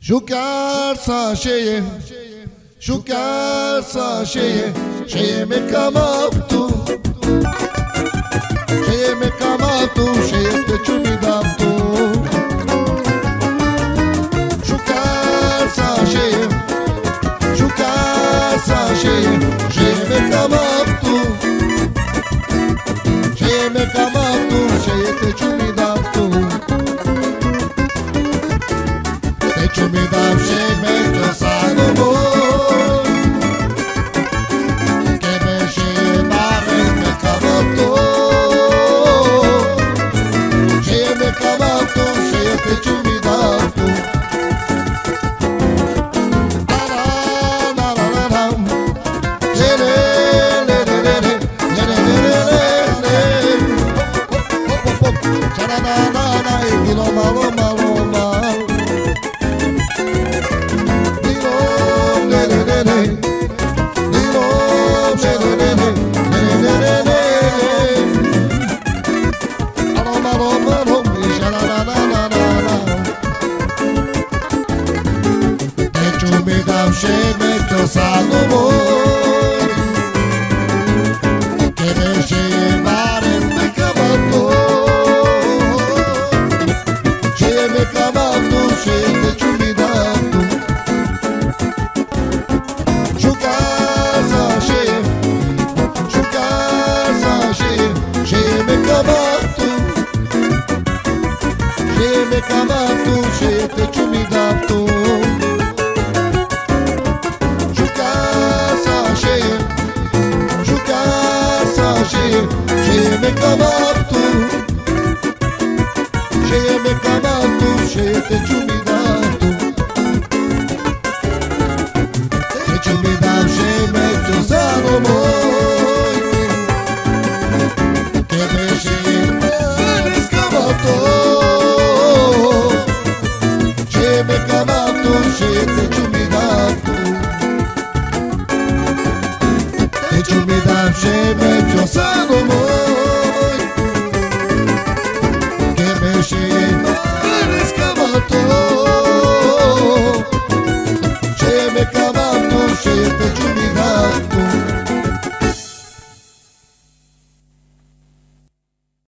Jucarsa cheie, jucarsa cheie, cheie me camaptu, cheie me camaptu, cheie te chumidaptu. Jucarsa cheie, jucarsa cheie, cheie me camaptu, cheie me camaptu, cheie te chumidaptu. Te mi dam și merg să nu mor, că me și mare me cavato, și me cavato și te mi dam tu. Mi dam și merg să nu mor, că me și mare me cavato, și me cavato și te mi dam tu. Jucarsa cheie, jucarsa cheie, și me cavato, și me cavato și te mi dam tu. Cheie me camaptu, cheie me camaptu, cheie te chumidaptu. Te chumidam, cheie me tu sanomor.